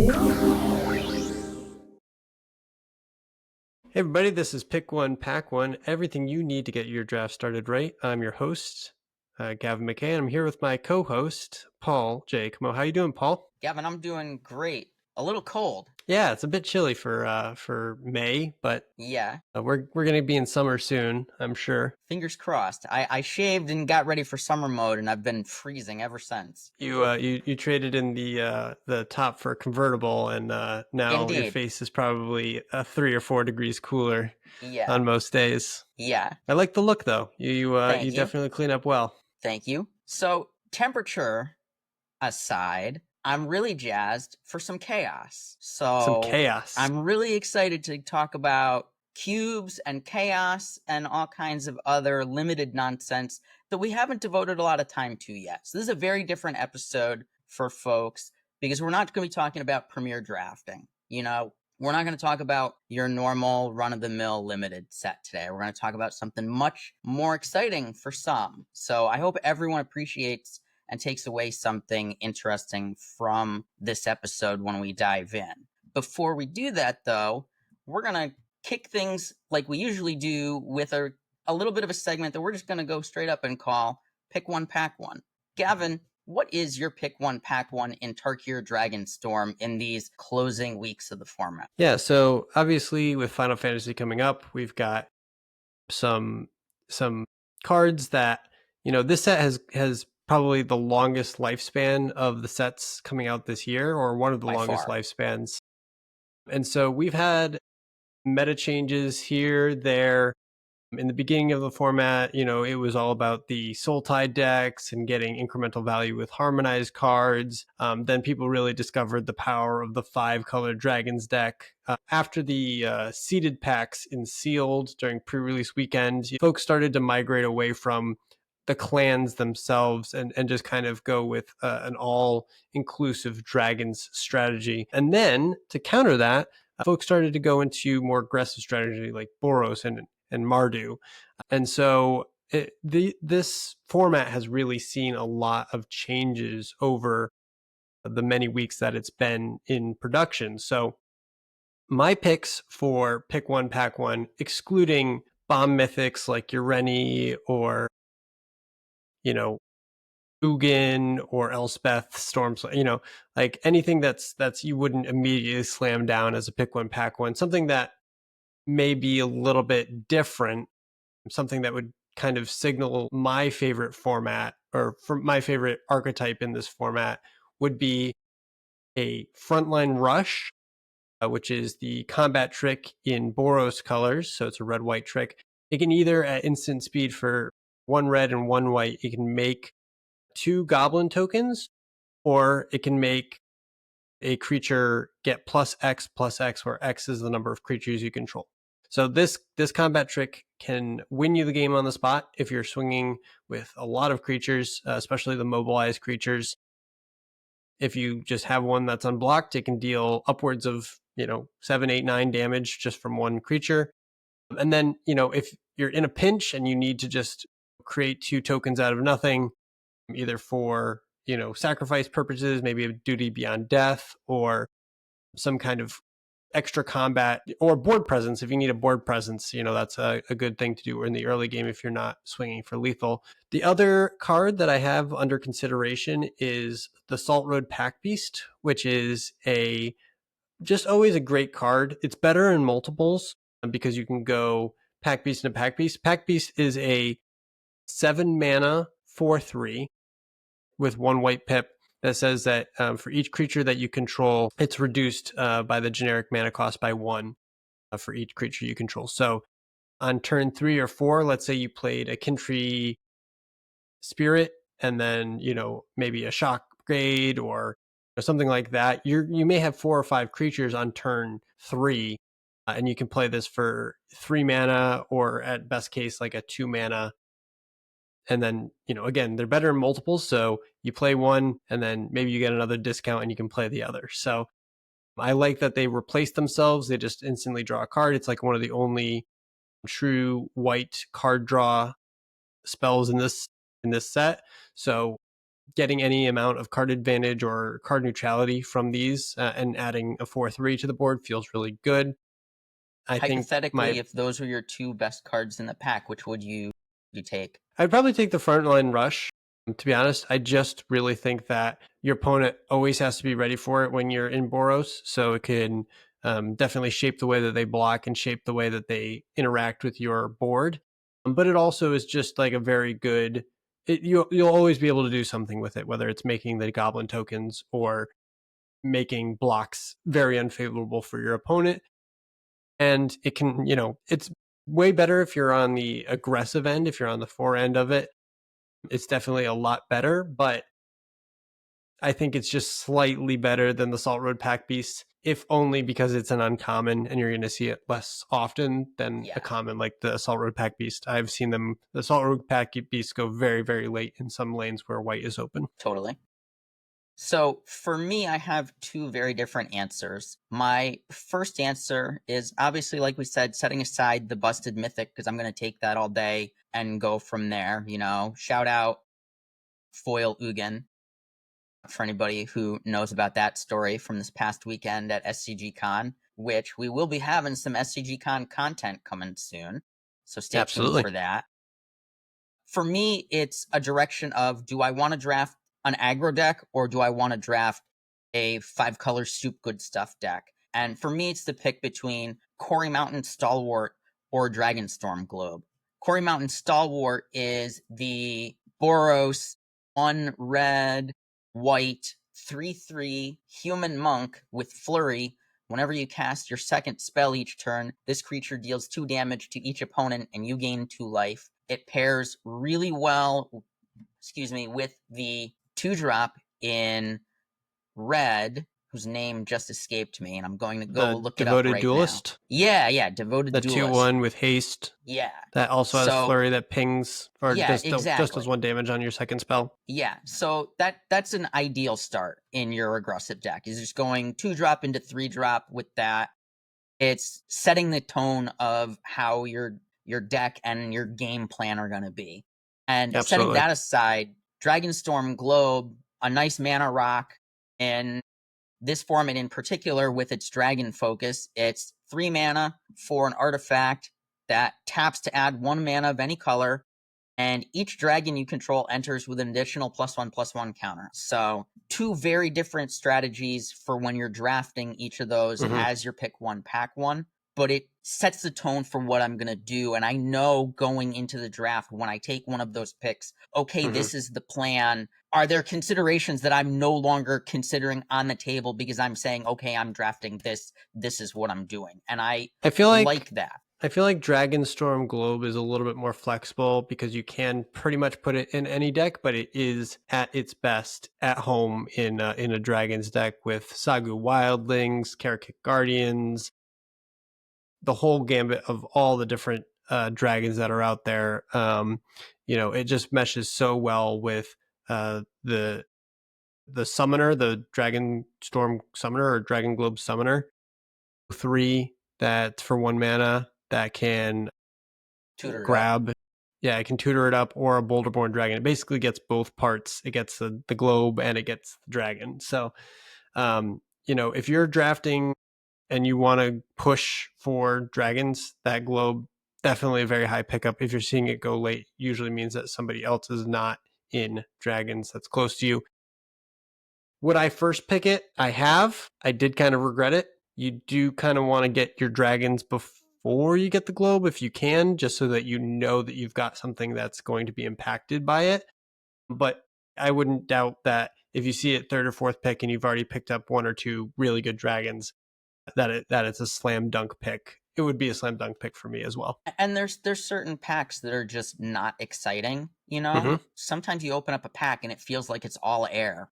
Hey everybody, this is Pick One, Pack One, everything you need to get your draft started right. I'm your host, Gavin McKay, and I'm here with my co-host, Paul J. Camo. How you doing, Paul? Gavin, I'm doing great. A little cold. Yeah, it's a bit chilly for May, but Yeah, we're going to be in summer soon, I'm sure. fingers crossed. I shaved and got ready for summer mode, and I've been freezing ever since. You traded in the top for a convertible, and now your Indeed. face is probably 3 or 4 degrees cooler Yeah. on most days. Yeah. I like the look though. You Thank you. definitely clean up well. Thank you. So, temperature aside, I'm really jazzed for some chaos. Some So, chaos. I'm really excited to talk about cubes and chaos and all kinds of other limited nonsense that we haven't devoted a lot of time to yet. So, this is a very different episode for folks because we're not going to be talking about premier drafting. We're not going to talk about your normal run-of-the-mill limited set today. We're going to talk about something much more exciting for some. So I hope everyone appreciates and takes away something interesting from this episode when we dive in. Before we do that, though, we're going to kick things like we usually do with a little bit of a segment that we're just going to go straight up and call Pick One, Pack One. Gavin, what is your Pick One, Pack One in Tarkir Dragonstorm in these closing weeks of the format? Yeah, so obviously with Final Fantasy coming up, we've got some cards that, this set has probably the longest lifespan of the sets coming out this year, or one of the By longest far. lifespans. And so we've had meta changes here, there. In the beginning of the format, it was all about the soul tide decks and getting incremental value with harmonized cards. Then people really discovered the power of the 5-color dragons deck. After the seeded packs in sealed during pre-release weekend, folks started to migrate away from the clans themselves and just kind of go with an all-inclusive dragons strategy. And then to counter that, folks started to go into more aggressive strategy like Boros and Mardu. And so this format has really seen a lot of changes over the many weeks that it's been in production. So my picks for Pick One, Pack One, excluding bomb mythics like Ureni or, Ugin or Elspeth, Storms, like anything that's you wouldn't immediately slam down as a Pick One, Pack One, something that may be a little bit different, something that would kind of signal my favorite format or for my favorite archetype in this format would be a frontline rush, which is the combat trick in Boros colors. So it's a red-white trick. It can either at instant speed for 1 red and 1 white, it can make 2 goblin tokens, or it can make a creature get +X, where X is the number of creatures you control. So this combat trick can win you the game on the spot if you're swinging with a lot of creatures, especially the mobilized creatures. If you just have one that's unblocked, it can deal upwards of 7, 8, 9 damage just from one creature. And then if you're in a pinch and you need to just create 2 tokens out of nothing, either for sacrifice purposes, maybe a duty beyond death, or some kind of extra combat or board presence. If you need a board presence, that's a good thing to do in the early game if you're not swinging for lethal. The other card that I have under consideration is the Salt Road Pack Beast, which is just always a great card. It's better in multiples because you can go Pack Beast into Pack Beast. Pack Beast is a 7 mana 4/3 with 1 white pip that says that for each creature that you control, it's reduced by the generic mana cost by 1 for each creature you control. So on turn 3 or 4, let's say you played a Kintry Spirit and then, maybe a Shock Grade or something like that, you may have 4 or 5 creatures on turn 3, and you can play this for 3 mana or at best case like a 2 mana. And then, again, they're better in multiples. So you play one and then maybe you get another discount and you can play the other. So I like that they replace themselves. They just instantly draw a card. It's like one of the only true white card draw spells in this set. So getting any amount of card advantage or card neutrality from these and adding a 4/3 to the board feels really good. I think Hypothetically, if those were your two best cards in the pack, which would you take? I'd probably take the frontline rush. To be honest, I just really think that your opponent always has to be ready for it when you're in Boros, so it can definitely shape the way that they block and shape the way that they interact with your board. But it also is just like a very good. You'll always be able to do something with it, whether it's making the goblin tokens or making blocks very unfavorable for your opponent. And it can, it's way better if you're on the aggressive end, if you're on the fore end of it. It's definitely a lot better, but I think it's just slightly better than the Salt Road Pack Beast, if only because it's an uncommon and you're going to see it less often than a Yeah, common like the Salt Road Pack Beast. I've seen the Salt Road Pack Beast go very, very late in some lanes where white is open. totally. So for me, I have two very different answers. My first answer is obviously, like we said, setting aside the busted mythic, because I'm going to take that all day and go from there. Shout out Foil Ugin for anybody who knows about that story from this past weekend at SCG Con, which we will be having some SCG Con content coming soon. So stay tuned Absolutely. for that. For me, it's a direction of, do I want to draft an aggro deck or do I want to draft a 5-color soup good stuff deck? And for me, it's the pick between Quarry Mountain Stalwart or Dragonstorm Globe. Quarry Mountain Stalwart is the Boros 1 red, white, 3/3 human monk with flurry. Whenever you cast your second spell each turn, this creature deals 2 damage to each opponent and you gain 2 life. It pairs really well, with the 2-drop in red, whose name just escaped me, and I'm going to go The look it up Devoted right now. Duelist, Yeah, Devoted the Duelist. 2/1 with haste Yeah. that also has So, flurry that pings or yeah, just does exactly. 1 damage on your second spell. Yeah, so that's an ideal start in your aggressive deck. Is just going 2-drop into 3-drop with that. It's setting the tone of how your deck and your game plan are going to be. And setting Absolutely. that aside, Dragonstorm Globe, a nice mana rock, in this format in particular with its dragon focus. It's 3 mana for an artifact that taps to add 1 mana of any color, and each dragon you control enters with an additional +1/+1 counter. So, two very different strategies for when you're drafting each of those Mm-hmm. as your pick one, pack one. But it sets the tone for what I'm going to do. And I know going into the draft, when I take one of those picks, okay, Mm-hmm. this is the plan. Are there considerations that I'm no longer considering on the table because I'm saying, okay, I'm drafting this. This is what I'm doing. And I I feel like like that. I feel like Dragonstorm Globe is a little bit more flexible because you can pretty much put it in any deck, but it is at its best at home in a Dragons deck with Sagu Wildlings, Karakik Guardians, the whole gambit of all the different dragons that are out there. It just meshes so well with the summoner, the Dragon Storm Summoner or Dragon Globe Summoner. 3 that for 1 mana that can Tutor it up. grab. Yeah, it can tutor it up or a Boulderborn Dragon. It basically gets both parts. It gets the globe and it gets the dragon. So, if you're drafting and you want to push for dragons, that globe definitely a very high pickup. If you're seeing it go late, usually means that somebody else is not in dragons that's close to you. Would I first pick it? I have. I did kind of regret it. You do kind of want to get your dragons before you get the globe if you can, just so that you know that you've got something that's going to be impacted by it. But I wouldn't doubt that if you see it third or fourth pick and you've already picked up 1 or 2 really good dragons, that it's a slam dunk pick. It would be a slam dunk pick for me as well. And there's certain packs that are just not exciting. Mm-hmm. Sometimes you open up a pack and it feels like it's all air.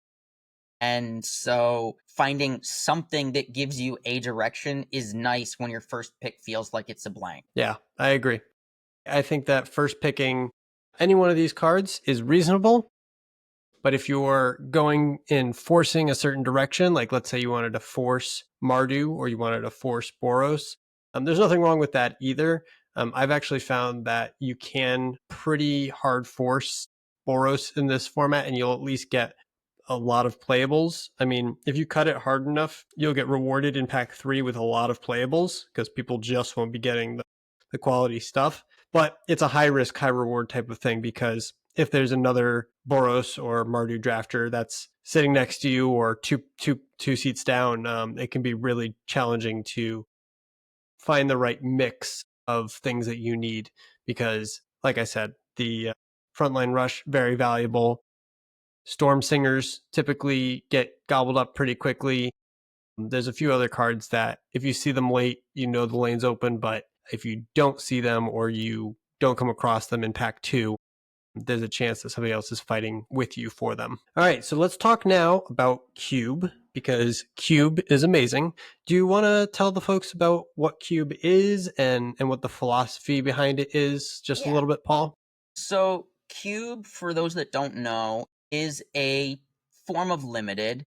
And so finding something that gives you a direction is nice when your first pick feels like it's a blank. Yeah, I agree. I think that first picking any one of these cards is reasonable. But if you're going in forcing a certain direction, like let's say you wanted to force Mardu or you wanted to force Boros, there's nothing wrong with that either. I've actually found that you can pretty hard force Boros in this format, and you'll at least get a lot of playables. I mean, if you cut it hard enough, you'll get rewarded in pack 3 with a lot of playables because people just won't be getting the quality stuff. But it's a high risk, high reward type of thing because if there's another Boros or Mardu drafter that's sitting next to you or two seats down, it can be really challenging to find the right mix of things that you need because, like I said, the frontline rush, very valuable. Storm Singers typically get gobbled up pretty quickly. There's a few other cards that if you see them late, you know the lane's open, but if you don't see them or you don't come across them in pack 2, there's a chance that somebody else is fighting with you for them. All right, so let's talk now about Cube because Cube is amazing. Do you want to tell the folks about what Cube is and what the philosophy behind it is just a Yeah. little bit, Paul? So, Cube, for those that don't know, is a form of limited,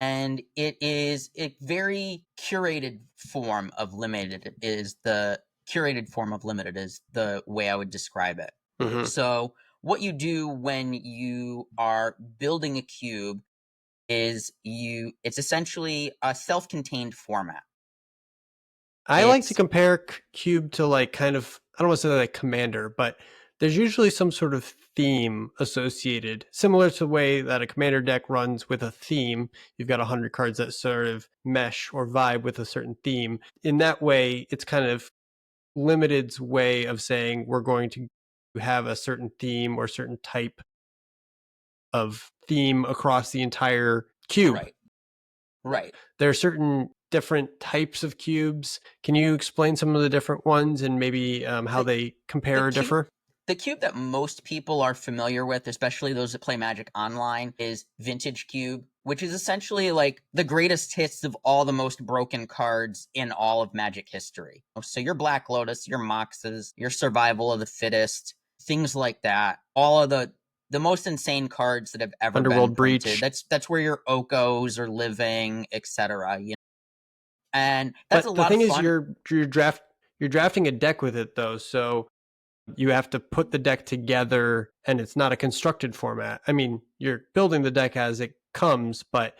and it is a very curated form of limited. Is the curated form of limited is the way I would describe it. Mm-hmm. So, what you do when you are building a cube is it's essentially a self-contained format. I like to It's compare Cube to like kind of, I don't want to say like Commander, but there's usually some sort of theme associated, similar to the way that a Commander deck runs with a theme. You've got 100 cards that sort of mesh or vibe with a certain theme. In that way, it's kind of Limited's way of saying we're going to have a certain theme or certain type of theme across the entire cube. right, right. There are certain different types of cubes. Can you explain some of the different ones and maybe how The they the compare or cube differ? the cube that most people are familiar with, especially those that play Magic Online, is Vintage Cube, which is essentially like the greatest hits of all the most broken cards in all of Magic history. So your Black Lotus, your Moxes, your Survival of the Fittest, things like that. All of the most insane cards that have ever been Underworld printed. Breach. That's where your Okos are living, etc. And that's a But the lot of thing is, fun. you're drafting a deck with it though, so you have to put the deck together, and it's not a constructed format. I mean, you're building the deck as it comes, but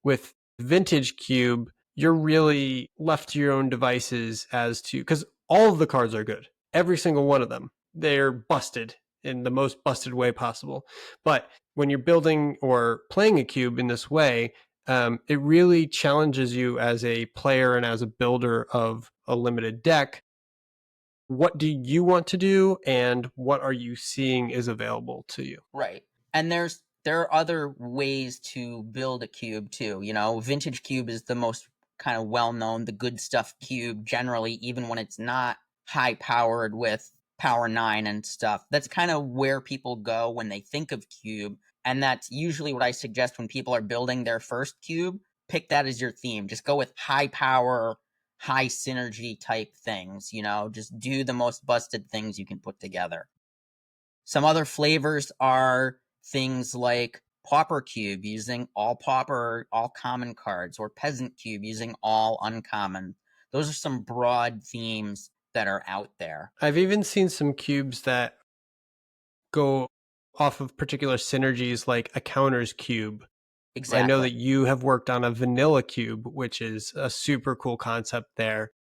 with Vintage Cube, you're really left to your own devices as to because all of the cards are good, every single one of them. They're busted in the most busted way possible. But when you're building or playing a cube in this way, it really challenges you as a player and as a builder of a limited deck. What do you want to do, and what are you seeing is available to you? Right. And there are other ways to build a cube too. Vintage cube is the most kind of well known, the good stuff cube generally, even when it's not high powered with power 9 and stuff. That's kind of where people go when they think of cube. And that's usually what I suggest when people are building their first cube. Pick that as your theme. Just go with high power, high synergy type things, just do the most busted things you can put together. Some other flavors are things like Pauper Cube using all Pauper, all common cards, or Peasant Cube using all uncommon. Those are some broad themes that are out there. I've even seen some cubes that go off of particular synergies like a counters cube. I know Exactly. that you have worked on a vanilla cube, which is a super cool concept there,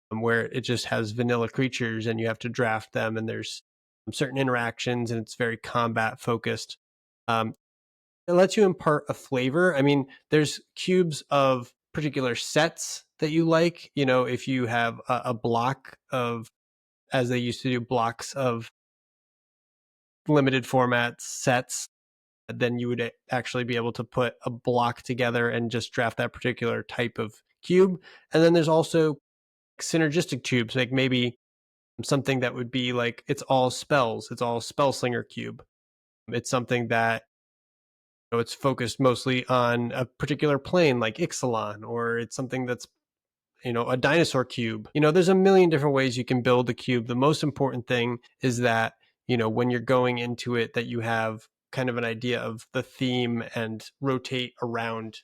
where it just has vanilla creatures and you have to draft them, and there's certain interactions, and it's very combat focused. Um, it lets you impart a flavor. I mean, there's cubes of particular sets that you like. You know, if you have a block of, as they used to do, blocks of limited format sets, then you would actually be able to put a block together and just draft that particular type of cube. And then there's also synergistic tubes, like maybe something that would be like it's all spells, it's all spell slinger cube. It's something that it's focused mostly on a particular plane like Ixalan, or it's something that's a dinosaur cube. There's a million different ways you can build a cube. The most important thing is that when you're going into it, that you have kind of an idea of the theme and rotate around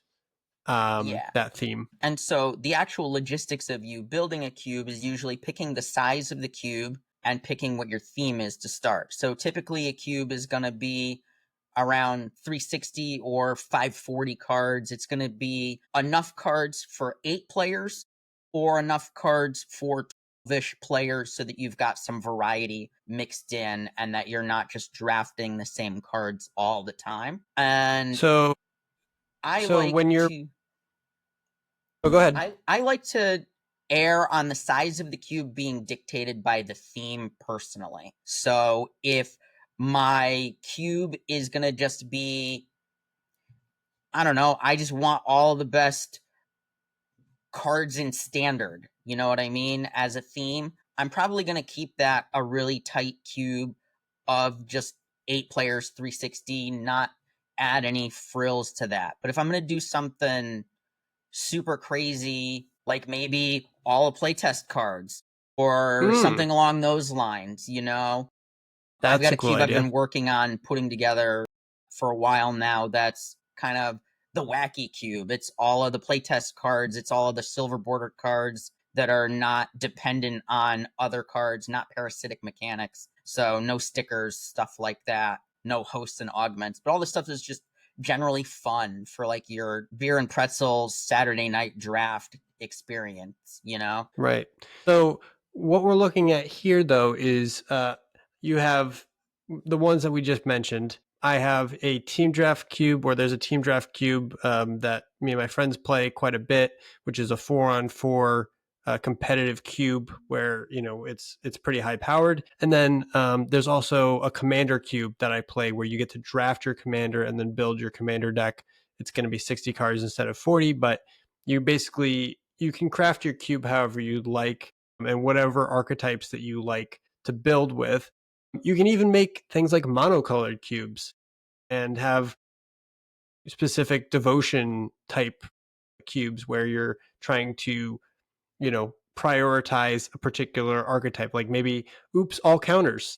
Yeah. that theme. And so the actual logistics of you building a cube is usually picking the size of the cube and picking what your theme is to start. So typically a cube is going to be around 360 or 540 cards. It's going to be enough cards for 8 players or enough cards for 12-ish players so that you've got some variety mixed in and that you're not just drafting the same cards all the time. And So I so like when you're to oh, go ahead. I like to err on the size of the cube being dictated by the theme personally. So if my cube is going to just be, I don't know, I just want all the best cards in standard, you know what I mean, as a theme, I'm probably going to keep that a really tight cube of just 8 players, 360, not add any frills to that. But if I'm going to do something super crazy, like maybe all playtest cards or Mm, something along those lines, you know, I've that's got a a cool cube I've idea. been working on putting together for a while now that's kind of the wacky cube. It's all of the playtest cards, it's all of the silver bordered cards that are not dependent on other cards, not parasitic mechanics. So no stickers, stuff like that, no hosts and augments, but all this stuff is just generally fun for like your beer and pretzels Saturday night draft experience, you know? Right. So what we're looking at here, though, is you have the ones that we just mentioned. I have a team draft cube where there's a team draft cube that me and my friends play quite a bit, which is a 4-on-4 competitive cube where it's pretty high powered. And then there's also a commander cube that I play where you get to draft your commander and then build your commander deck. It's going to be 60 cards instead of 40, but you can craft your cube however you'd like and whatever archetypes that you like to build with. You can even make things like monocolored cubes and have specific devotion type cubes where you're trying to, prioritize a particular archetype, like maybe oops all counters.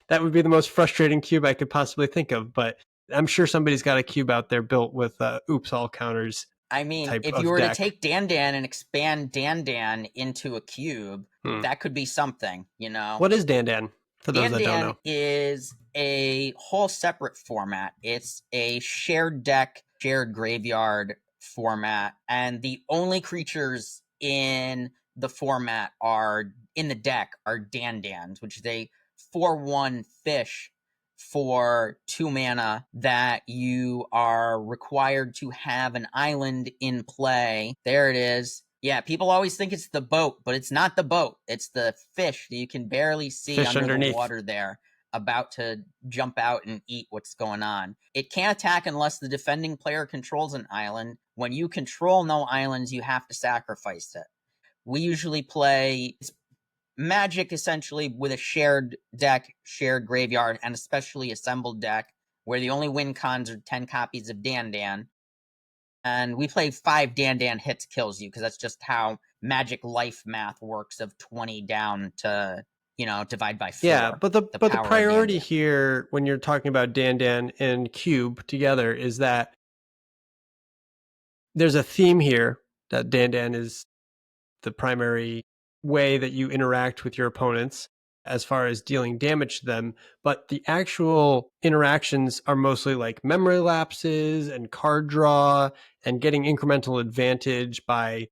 That would be the most frustrating cube I could possibly think of, but I'm sure somebody's got a cube out there built with oops all counters I mean, type if you of were to deck. take Dan and expand Dan into a cube, Hmm. that could be something, you know? What is Dan for those that don't Dan know? is a whole separate format. It's a shared deck, shared graveyard format, and the only creatures in the format are in the deck are Dans, which they 4/1 fish for 2 mana that you are required to have an island in play. There it is. Yeah, people always think it's the boat, but it's not the boat. It's the fish that you can barely see Fish under the underneath. water there, about to jump out and eat what's going on. It can't attack unless the defending player controls an island. When you control no islands, you have to sacrifice it. We usually play Magic essentially with a shared deck, shared graveyard, and especially assembled deck, where the only win cons are 10 copies of Dan. And we play 5 Dan hits kills you, because that's just how Magic life math works of 20 down to, divide by Yeah, 4, but the the but the power of priority Dan. here when you're talking about Dan and Cube together is that there's a theme here that Dan is the primary way that you interact with your opponents as far as dealing damage to them, but the actual interactions are mostly like memory lapses and card draw and getting incremental advantage by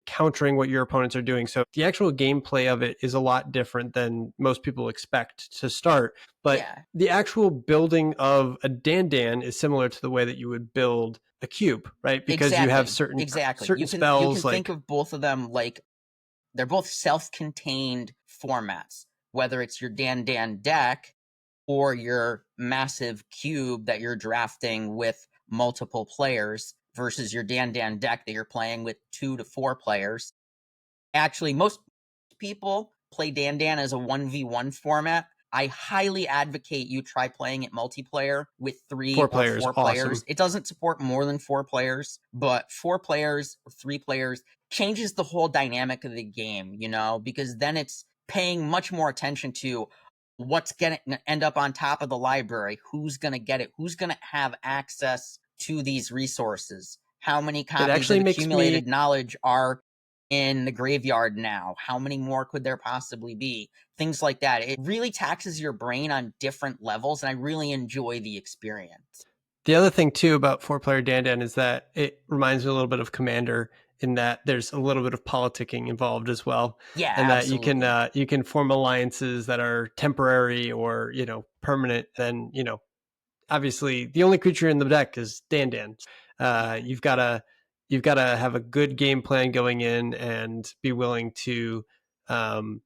countering what your opponents are doing. So the actual gameplay of it is a lot different than most people expect to start. But Yeah, the actual building of a Dan is similar to the way that you would build a cube, right? Because you have exactly. certain Exactly. certain You can spells think like of both of them like they're both self-contained formats, whether it's your Dan deck or your massive cube that you're drafting with multiple players versus your Dan deck that you're playing with 2 to 4 players. Actually, most people play Dan as a 1v1 format. I highly advocate you try playing it multiplayer with 3 four or players. 4 players. Awesome. It doesn't support more than 4 players, but 4 players or 3 players changes the whole dynamic of the game, because then it's paying much more attention to what's going to end up on top of the library, who's going to get it, who's going to have access to these resources, how many It copies actually of makes me accumulated knowledge are in the graveyard now? How many more could there possibly be? Things like that. It really taxes your brain on different levels, and I really enjoy the experience. The other thing too about four-player Dan is that it reminds me a little bit of Commander in that there's a little bit of politicking involved as well, Yeah, and that absolutely. you can form alliances that are temporary or permanent. Then obviously the only creature in the deck is Dan. You've got to have a good game plan going in and be willing to um,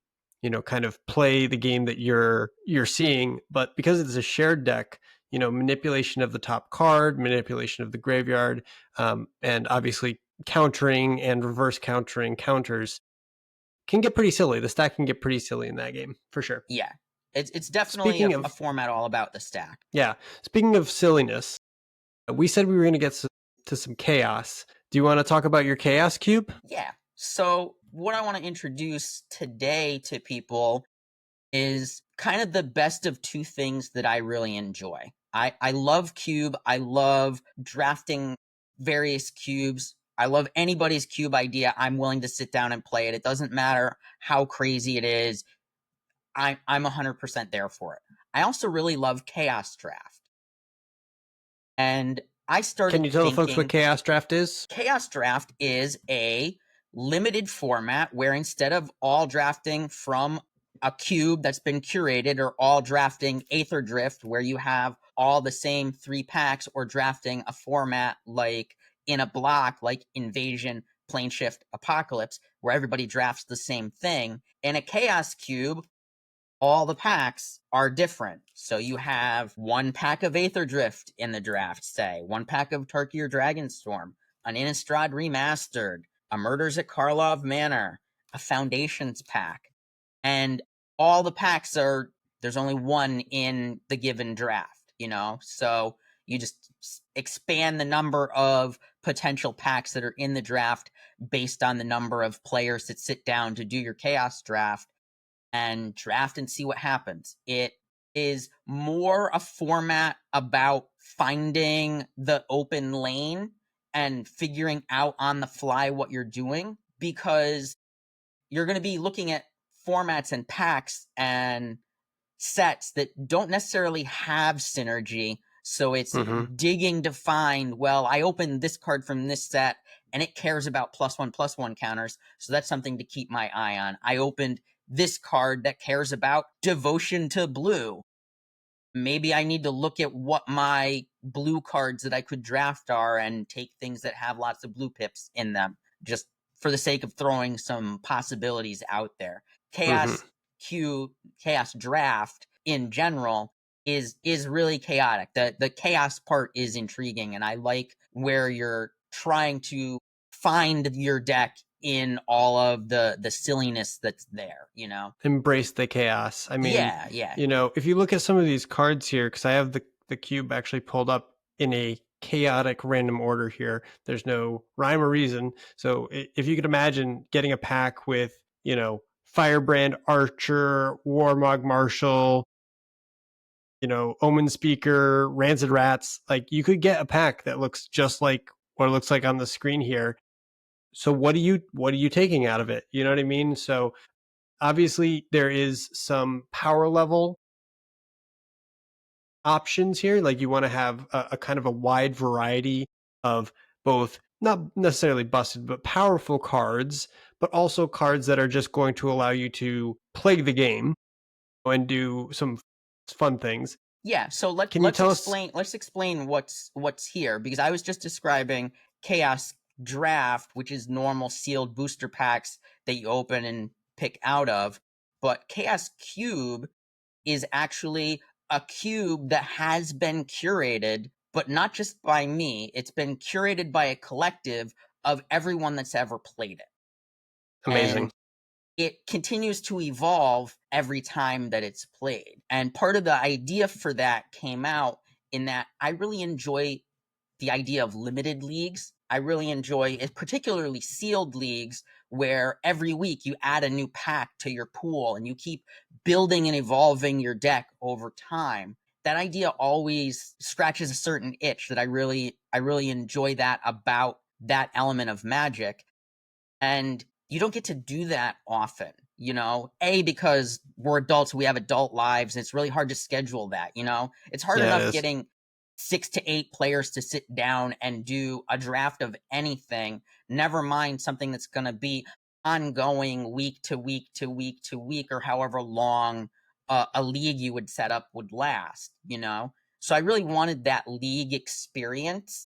kind of play the game that you're seeing. But because it's a shared deck, manipulation of the top card, manipulation of the graveyard, and obviously countering and reverse countering counters can get pretty silly. The stack can get pretty silly in that game for sure. Yeah. It's definitely Speaking a of format all about the stack. Yeah, speaking of silliness, we said we were going to get to some chaos. Do you want to talk about your chaos cube? Yeah. So, what I want to introduce today to people is kind of the best of two things that I really enjoy. I love cube. I love drafting various cubes. I love anybody's cube idea. I'm willing to sit down and play it. It doesn't matter how crazy it is. I'm 100% there for it. I also really love chaos draft. And I Can started you tell the folks what thinking chaos draft is? Chaos Draft is a limited format where instead of all drafting from a cube that's been curated or all drafting Aether Drift, where you have all the same 3 packs, or drafting a format like in a block, like Invasion, Planeshift, Apocalypse, where everybody drafts the same thing, in a Chaos Cube, all the packs are different. So you have 1 pack of Aether Drift in the draft, say, 1 pack of Turkey or Dragonstorm, an Innistrad Remastered, a Murders at Karlov Manor, a Foundations pack. And all the packs are, there's only one in the given draft, So you just expand the number of potential packs that are in the draft based on the number of players that sit down to do your chaos draft and draft and see what happens. It is more a format about finding the open lane and figuring out on the fly what you're doing, because you're going to be looking at formats and packs and sets that don't necessarily have synergy. So it's Mm-hmm. digging to find, well, I opened this card from this set and it cares about +1/+1 counters. So that's something to keep my eye on. I opened this card that cares about Devotion to Blue. Maybe I need to look at what my blue cards that I could draft are and take things that have lots of blue pips in them, just for the sake of throwing some possibilities out there. Mm-hmm. Chaos Chaos Draft in general is really chaotic. The chaos part is intriguing, and I like where you're trying to find your deck in all of the silliness that's there. Embrace the chaos. I mean, Yeah, yeah. if you look at some of these cards here, because I have the cube actually pulled up in a chaotic random order here. There's no rhyme or reason. So if you could imagine getting a pack with, Firebrand Archer, Warmog Marshal, Omen Speaker, Rancid Rats, like you could get a pack that looks just like what it looks like on the screen here. So what are you taking out of it? You know what I mean? So obviously there is some power level options here. Like you want to have a kind of a wide variety of both not necessarily busted, but powerful cards, but also cards that are just going to allow you to play the game and do some fun things. Yeah, so Can you tell us? let's explain what's here, because I was just describing Chaos Draft, which is normal sealed booster packs that you open and pick out of, but Chaos Cube is actually a cube that has been curated, but not just by me. It's been curated by a collective of everyone that's ever played it. Amazing. And it continues to evolve every time that it's played. And part of the idea for that came out in that I really enjoy the idea of limited leagues. I really enjoy it, particularly sealed leagues, where every week you add a new pack to your pool and you keep building and evolving your deck over time. That idea always scratches a certain itch that I really enjoy that about that element of Magic. And you don't get to do that often, because we're adults, we have adult lives, and it's really hard to schedule that. It's hard Yeah, it enough is. getting 6 to 8 players to sit down and do a draft of anything, never mind something that's going to be ongoing week to week to week to week, or however long a league you would set up would last. So I really wanted that league experience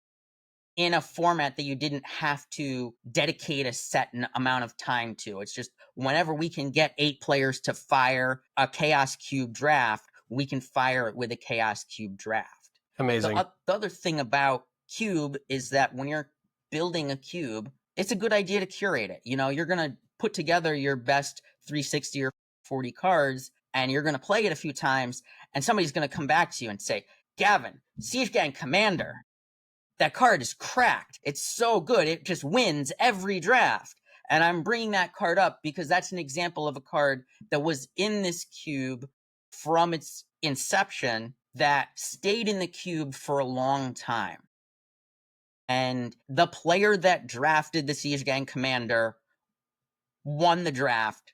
in a format that you didn't have to dedicate a set amount of time to. It's just whenever we can get 8 players to fire a Chaos Cube draft, we can fire it with a Chaos Cube draft. Amazing. The other thing about Cube is that when you're building a cube, it's a good idea to curate it. You're going to put together your best 360 or 40 cards, and you're going to play it a few times, and somebody's going to come back to you and say, Gavin, Siege Gang Commander, that card is cracked. It's so good. It just wins every draft. And I'm bringing that card up because that's an example of a card that was in this cube from its inception that stayed in the cube for a long time. And the player that drafted the Siege Gang Commander won the draft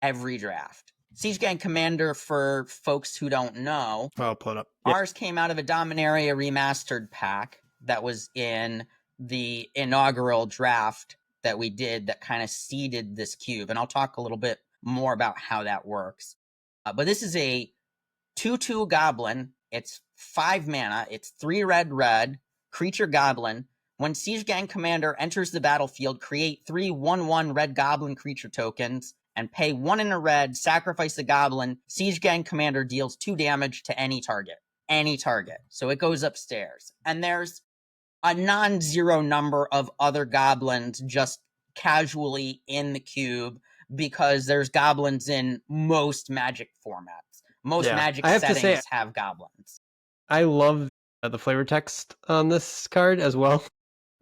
every draft. Siege Gang Commander, for folks who don't know, I'll pull it up. Yeah. ours came out of a Dominaria Remastered pack that was in the inaugural draft that we did that kind of seeded this cube. And I'll talk a little bit more about how that works. But this is a 2/2 goblin. It's 5 mana. It's 3 red, creature goblin. When Siege Gang Commander enters the battlefield, create 3 1/1 red goblin creature tokens and pay 1 in a red, sacrifice the goblin. Siege Gang Commander deals 2 damage to any target. Any target. So it goes upstairs. And there's a non-zero number of other goblins just casually in the cube because there's goblins in most Magic formats. Most Yeah. Magic I have to say, settings have goblins. I love the flavor text on this card as well.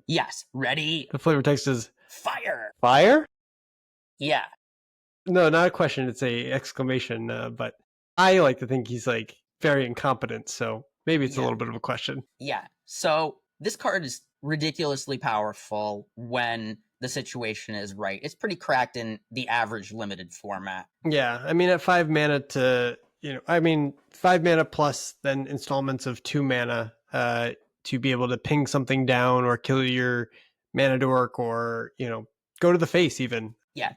Yes. Ready? The flavor text is Fire. fire? Yeah. No, not a question. It's a exclamation. But I like to think he's like very incompetent. So maybe it's a Yeah. little bit of a question. Yeah. So this card is ridiculously powerful when the situation is right. It's pretty cracked in the average limited format. Yeah. I mean, at 5 mana to, 5 mana plus then installments of 2 mana to be able to ping something down or kill your mana dork or, go to the face even. Yeah.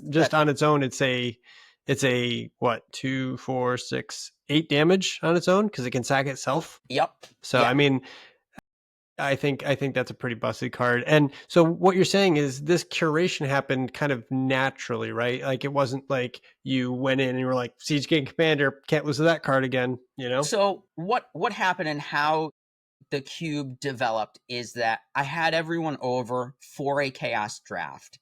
Just on its own, it's a what, 2, 4, 6, 8 damage on its own because it can sack itself. Yep. So yeah. I think that's a pretty busted card. And so what you're saying is this curation happened kind of naturally, right? Like it wasn't like you went in and you were like, Siege Gang Commander, can't lose to that card again, So what happened and how the cube developed is that I had everyone over for a chaos draft,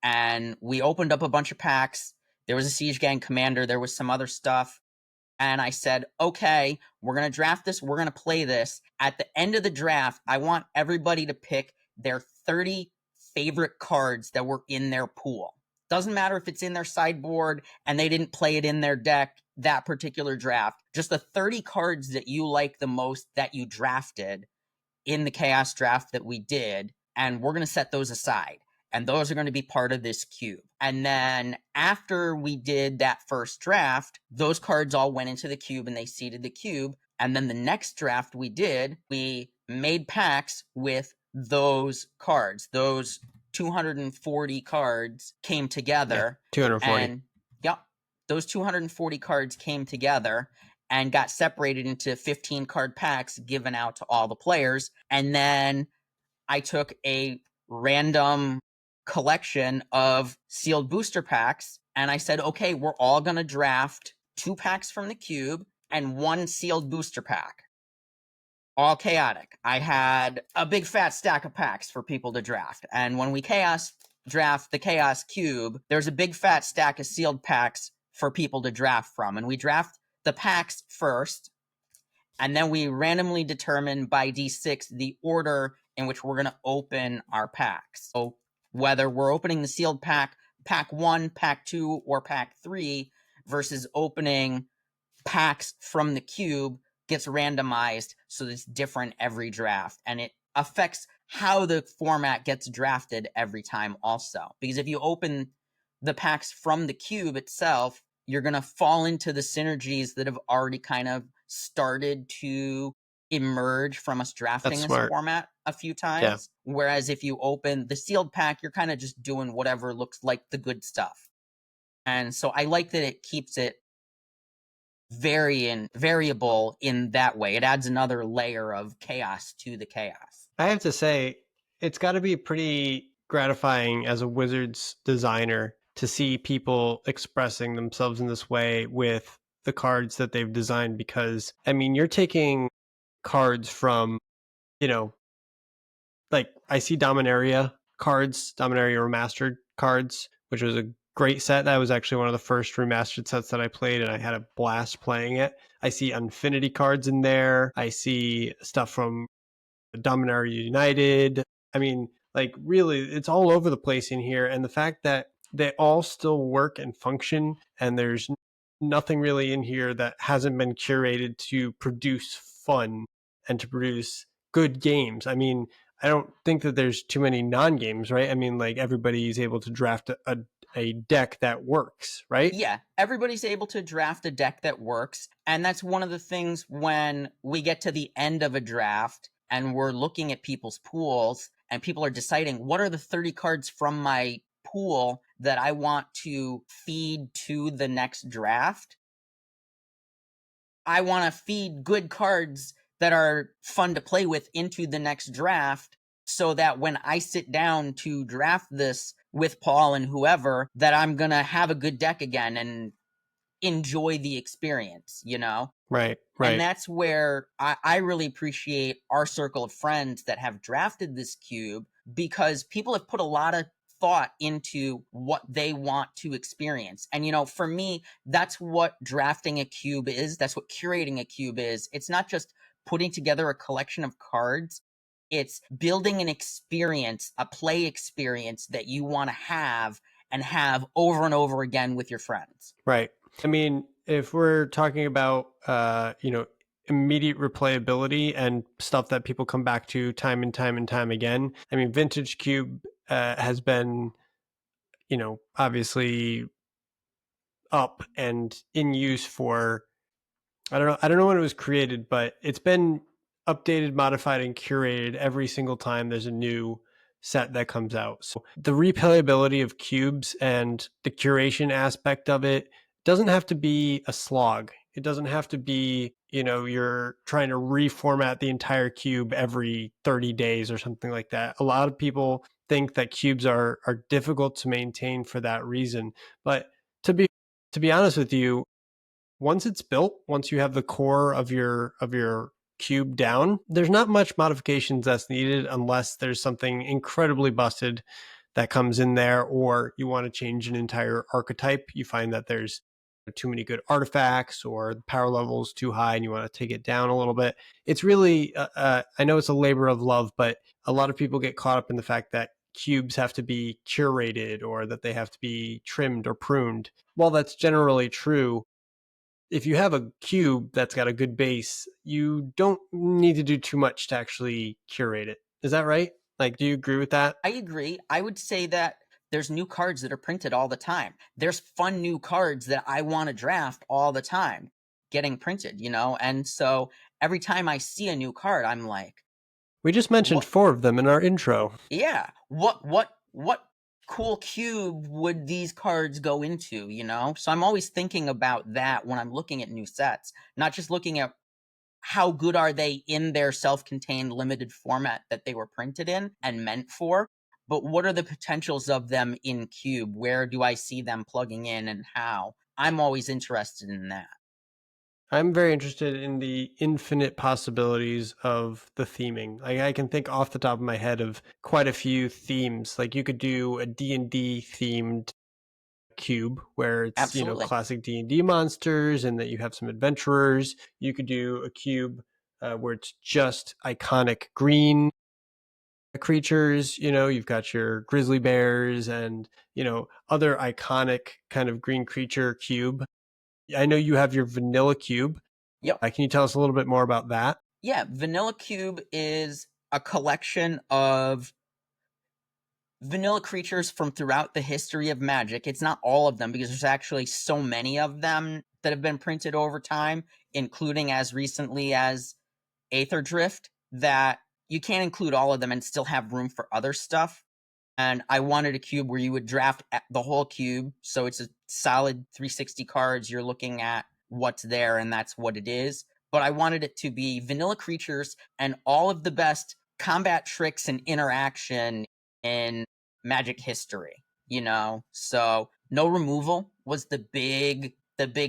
and we opened up a bunch of packs. There was a Siege Gang Commander, there was some other stuff. And I said, okay, we're going to draft this. We're going to play this. At the end of the draft, I want everybody to pick their 30 favorite cards that were in their pool. Doesn't matter if it's in their sideboard and they didn't play it in their deck that particular draft. Just the 30 cards that you like the most that you drafted in the chaos draft that we did. And we're going to set those aside. And those are going to be part of this cube. And then after we did that first draft, those cards all went into the cube and they seeded the cube. And then the next draft we did, we made packs with those cards. Those 240 cards came together. Yeah, 240. And yep, those 240 cards came together and got separated into 15 card packs given out to all the players. And then I took a random collection of sealed booster packs and I said, okay, we're all going to draft 2 packs from the cube and 1 sealed booster pack. All chaotic. I had a big fat stack of packs for people to draft. And when we chaos draft the chaos cube, there's a big fat stack of sealed packs for people to draft from. And we draft the packs first, and then we randomly determine by D6 the order in which we're going to open our packs. So whether we're opening the sealed pack, pack 1, pack 2, or pack 3, versus opening packs from the cube gets randomized, so it's different every draft. And it affects how the format gets drafted every time also. Because if you open the packs from the cube itself, you're going to fall into the synergies that have already kind of started to emerge from us That's drafting this smart. format a few Yeah. times. Whereas if you open the sealed pack, you're kind of just doing whatever looks like the good stuff. And so I like that it keeps it variable in that way. It adds another layer of chaos to the chaos. I have to say, it's got to be pretty gratifying as a Wizards designer to see people expressing themselves in this way with the cards that they've designed because, I mean, you're taking cards from, you know, like I see Dominaria cards, Dominaria remastered cards, which was a great set. That was actually one of the first remastered sets that I played, and I had a blast playing it. I see Infinity cards in there. I see stuff from Dominaria United. I mean, like really, it's all over the place in here. And the fact that they all still work and function, and there's nothing really in here that hasn't been curated to produce fun and to produce good games. I mean, I don't think that there's too many non games, right? I mean, like everybody's able to draft a deck that works, right? Yeah, everybody's able to draft a deck that works. And that's one of the things when we get to the end of a draft and we're looking at people's pools and people are deciding what are the 30 cards from my pool that I want to feed to the next draft. I want to feed good cards that are fun to play with into the next draft so that when I sit down to draft this with Paul and whoever, that I'm going to have a good deck again and enjoy the experience, you know? Right, And right. that's where I really appreciate our circle of friends that have drafted this cube because people have put a lot of thought into what they want to experience. And, you know, for me, that's what drafting a cube is. That's what curating a cube is. It's not just putting together a collection of cards, it's building an experience, a play experience that you want to have and have over and over again with your friends. Right. I mean, if we're talking about immediate replayability and stuff that people come back to time and time and time again, I mean, Vintage Cube has been, obviously up and in use for I don't know when it was created, but it's been updated, modified, and curated every single time there's a new set that comes out. So the replayability of cubes and the curation aspect of it doesn't have to be a slog. It doesn't have to be, you're trying to reformat the entire cube every 30 days or something like that. A lot of people think that cubes are difficult to maintain for that reason. But to be to be honest with you, once it's built, once you have the core of your cube down, there's not much modifications that's needed unless there's something incredibly busted that comes in there, or you want to change an entire archetype. You find that there's too many good artifacts, or the power level's too high, and you want to take it down a little bit. It's really, I know it's a labor of love, but a lot of people get caught up in the fact that cubes have to be curated or that they have to be trimmed or pruned. While that's generally true, if you have a cube that's got a good base, you don't need to do too much to actually curate it. Is that right? Like, do you agree with that? I agree. I would say that there's new cards that are printed all the time. There's fun new cards that I want to draft all the time getting printed, you know? And so every time I see a new card, I'm like, We just mentioned what 4 of them in our intro. yeah, what cool cube would these cards go into, you know? So I'm always thinking about that when I'm looking at new sets, not just looking at how good are they in their self-contained limited format that they were printed in and meant for, but what are the potentials of them in cube? Where do I see them plugging in and how? I'm always interested in that. I'm very interested in the infinite possibilities of the theming. Like, I can think off the top of my head of quite a few themes. Like, you could do a D&D themed cube where it's, Absolutely. classic D&D monsters and that you have some adventurers. You could do a cube where it's just iconic green creatures. You've got your grizzly bears and other iconic kind of green creature cube. I know you have your vanilla cube. Yep. Can you tell us a little bit more about that? Yeah, vanilla cube is a collection of vanilla creatures from throughout the history of Magic. It's not all of them because there's actually so many of them that have been printed over time, including as recently as Aether Drift, that you can't include all of them and still have room for other stuff. And I wanted a cube where you would draft the whole cube, so it's a solid 360 cards. You're looking at what's there, and that's what it is. But I wanted it to be vanilla creatures and all of the best combat tricks and interaction in Magic history. So no removal was the big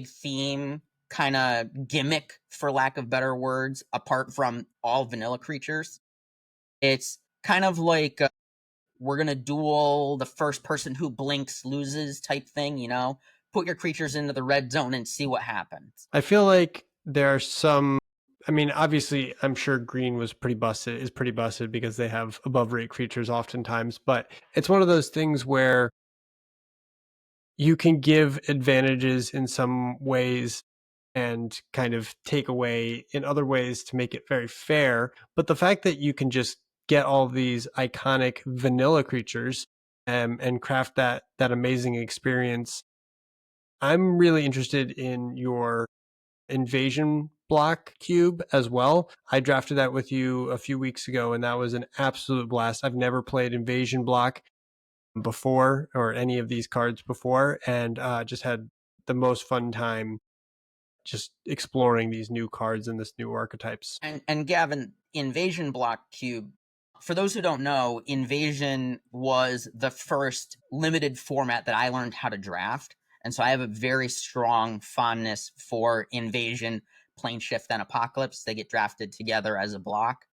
theme, kind of gimmick, for lack of better words. Apart from all vanilla creatures, it's kind of like we're going to duel, the first person who blinks loses type thing. Put your creatures into the red zone and see what happens. I feel like there are some. I mean, obviously, I'm sure green was pretty busted, is pretty busted because they have above rate creatures oftentimes, but it's one of those things where you can give advantages in some ways and kind of take away in other ways to make it very fair. But the fact that you can just get all these iconic vanilla creatures and craft that amazing experience, I'm really interested in your invasion block cube as well. I drafted that with you a few weeks ago, and that was an absolute blast. I've never played invasion block before or any of these cards before, and just had the most fun time just exploring these new cards and this new archetypes. And Gavin, Invasion Block Cube, for those who don't know, Invasion was the first limited format that I learned how to draft. And so I have a very strong fondness for Invasion, Plane Shift, and Apocalypse. They get drafted together as a block.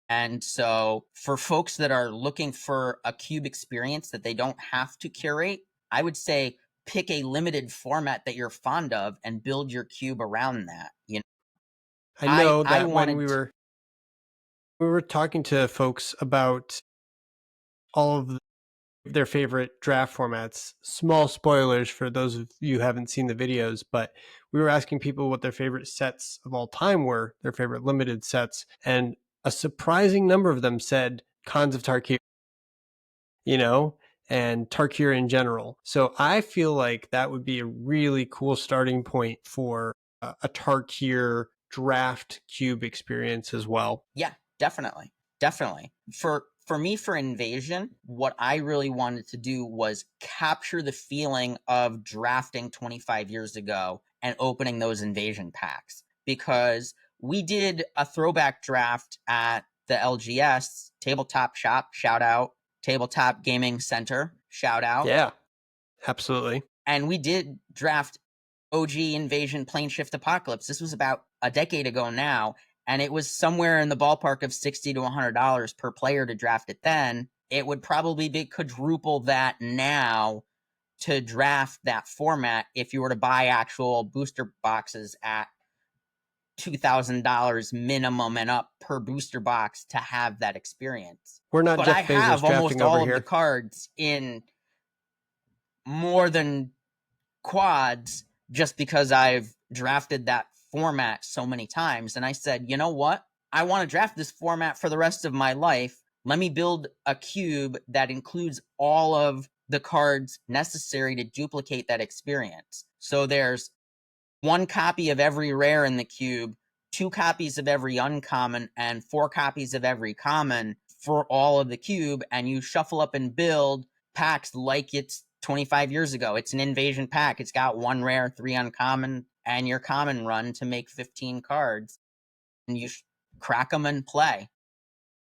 And so for folks that are looking for a cube experience that they don't have to curate, I would say pick a limited format that you're fond of and build your cube around that. I I know I that when we wanted were we were talking to folks about all of their favorite draft formats. Small spoilers for those of you who haven't seen the videos, but we were asking people what their favorite sets of all time were, their favorite limited sets, and a surprising number of them said Cons of Tarkir, you know, and Tarkir in general. So I feel like that would be a really cool starting point for a Tarkir draft cube experience as well. Yeah, definitely. Definitely. For me, for Invasion, what I really wanted to do was capture the feeling of drafting 25 years ago and opening those Invasion packs, because we did a throwback draft at the LGS tabletop shop, shout out, Tabletop Gaming Center, shout out. Yeah, absolutely. And we did draft OG Invasion Plane Shift Apocalypse. This was about a decade ago now, and it was somewhere in the ballpark of $60 to $100 per player to draft it then. It would probably be quadruple that now to draft that format if you were to buy actual booster boxes at $2,000 minimum and up per booster box to have that experience. We're not But I Jeff Bezos have almost drafting over all of the here. cards in more than quads just because I've drafted that format so many times. And I said, you know what? I want to draft this format for the rest of my life. Let me build a cube that includes all of the cards necessary to duplicate that experience. So there's one copy of every rare in the cube, two copies of every uncommon, and four copies of every common for all of the cube. And you shuffle up and build packs like it's 25 years ago. It's an invasion pack. It's got one rare, three uncommon, and your common run to make 15 cards. And you crack them and play.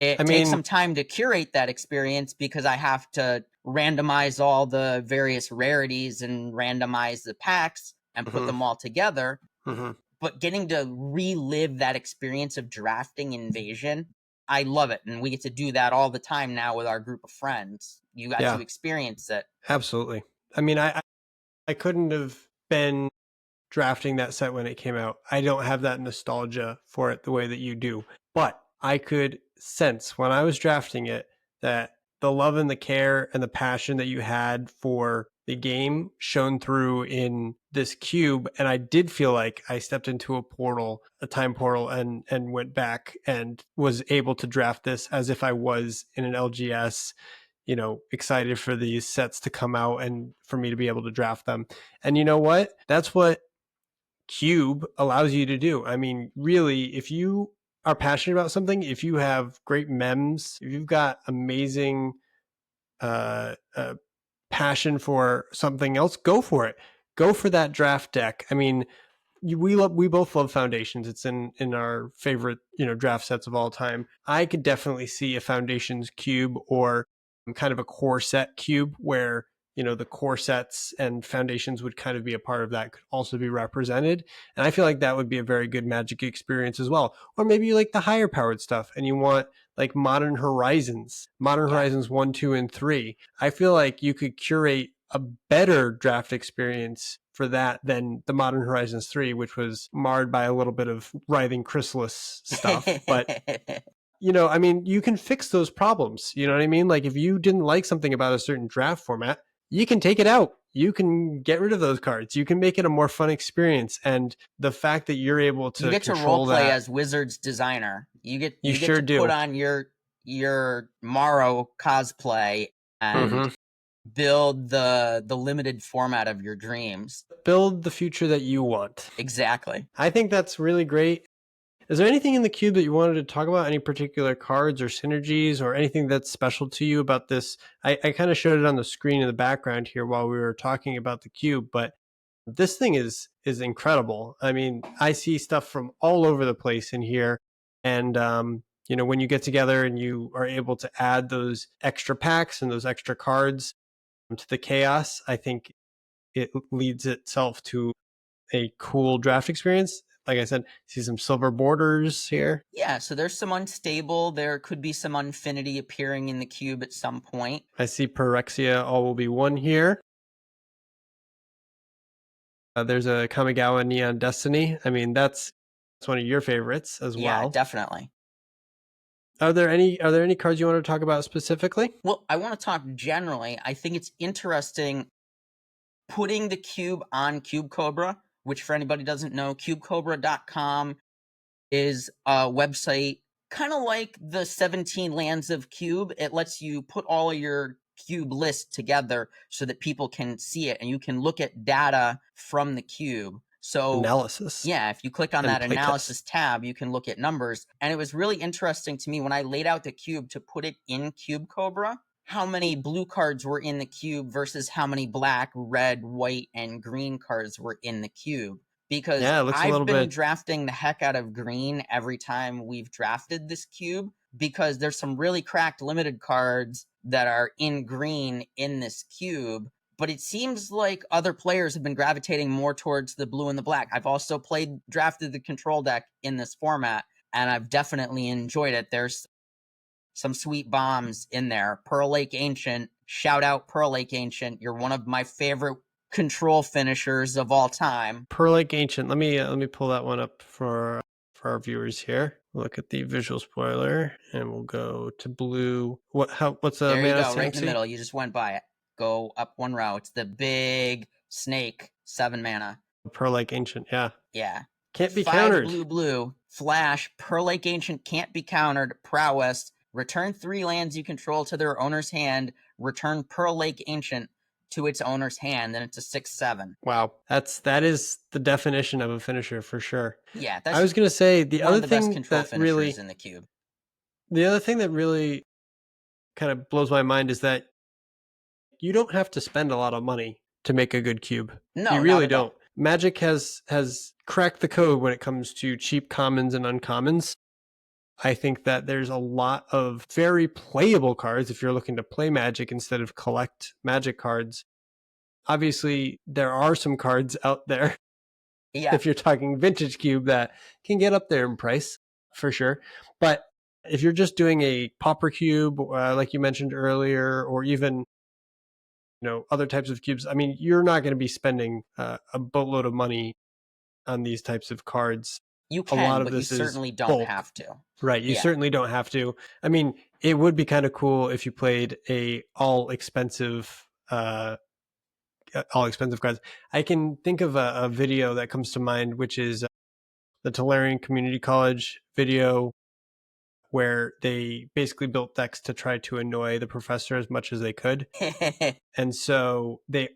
I It takes mean, some time to curate that experience because I have to randomize all the various rarities and randomize the packs and put mhm, them all together. mhm. But getting to relive that experience of drafting Invasion, I love it. And we get to do that all the time now with our group of friends. You got to Yeah, experience it. absolutely. I mean, I couldn't have been drafting that set when it came out. I don't have that nostalgia for it the way that you do. But I could sense when I was drafting it that the love and the care and the passion that you had for the game shone through in this cube, and I did feel like I stepped into a portal, a time portal, and went back and was able to draft this as if I was in an LGS, excited for these sets to come out and for me to be able to draft them. And you know what? That's what Cube allows you to do. I mean, really, if you are passionate about something, if you have great memes, if you've got amazing passion for something else, go for it. Go for that draft deck. I mean, we both love Foundations. It's in our favorite draft sets of all time. I could definitely see a Foundations cube or kind of a core set cube where the core sets and Foundations would kind of be a part of that, could also be represented. And I feel like that would be a very good Magic experience as well. Or maybe you like the higher powered stuff and you want like Modern Horizons, Modern Yeah. Horizons 1, 2, and 3. I feel like you could curate a better draft experience for that than the Modern Horizons 3, which was marred by a little bit of writhing chrysalis stuff. But, I mean, you can fix those problems. You know what I mean? Like, if you didn't like something about a certain draft format, you can take it out. You can get rid of those cards. You can make it a more fun experience. And the fact that you're able You to get to role control play that, as Wizard's designer. you You get sure to put do. on your Morrow cosplay and Mm-hmm. build the limited format of your dreams. Build the future that you want. Exactly. I think that's really great. Is there anything in the cube that you wanted to talk about? Any particular cards or synergies or anything that's special to you about this? I kind of showed it on the screen in the background here while we were talking about the cube, but this thing is incredible. I mean, I see stuff from all over the place in here, and when you get together and you are able to add those extra packs and those extra cards to the chaos, I think it leads itself to a cool draft experience. Like I said, see some silver borders here. Yeah, so there's some unstable. There could be some Unfinity appearing in the cube at some point. I see Pyrexia all will be one here. There's a Kamigawa Neon Destiny. I mean, that's one of your favorites as Yeah, well. definitely. Are there any cards you want to talk about specifically? Well, I want to talk generally. I think it's interesting putting the cube on Cube Cobra, which for anybody who doesn't know, cubecobra.com is a website kind of like the 17 lands of Cube. It lets you put all of your cube list together so that people can see it and you can look at data from the cube. So Analysis. yeah, if you click on and that playtest. analysis tab, you can look at numbers. And it was really interesting to me when I laid out the cube to put it in Cube Cobra, how many blue cards were in the cube versus how many black, red, white, and green cards were in the cube. Because Yeah, it looks a I've little been bit. drafting the heck out of green every time we've drafted this cube because there's some really cracked limited cards that are in green in this cube. But it seems like other players have been gravitating more towards the blue and the black. I've also drafted the control deck in this format, and I've definitely enjoyed it. There's some sweet bombs in there. Pearl Lake Ancient, shout out Pearl Lake Ancient. You're one of my favorite control finishers of all time. Pearl Lake Ancient. Let me pull that one up for our viewers here. Look at the visual spoiler, and we'll go to blue. What's the There you mana go, right in the CMC? middle. You just went by it. Go up one row. It's the big snake, 7 mana. Pearl Lake Ancient. Yeah, Yeah. can't be 5 countered. blue, flash, Pearl Lake Ancient can't be countered, prowess, return 3 lands you control to their owner's hand, return Pearl Lake Ancient to its owner's hand, then it's a 6/7. Wow, that is the definition of a finisher for sure. Yeah, I that's was gonna say the one other of the best thing control that finishers in the cube. really kind of blows my mind is that you don't have to spend a lot of money to make a good cube. No, You not really at all. don't. Magic has cracked the code when it comes to cheap commons and uncommons. I think that there's a lot of very playable cards if you're looking to play Magic instead of collect Magic cards. Obviously, there are some cards out there, Yeah, if you're talking vintage cube, that can get up there in price for sure. But if you're just doing a pauper cube, like you mentioned earlier, or even other types of cubes, I mean, you're not going to be spending a boatload of money on these types of cards. you A lot can, of but you this is certainly don't bulk. have to. Right, you Yeah. certainly don't have to. I mean, it would be kind of cool if you played a all expensive all expensive cards. I can think of a video that comes to mind, which is the Tolarian Community College video where they basically built decks to try to annoy the professor as much as they could. And so they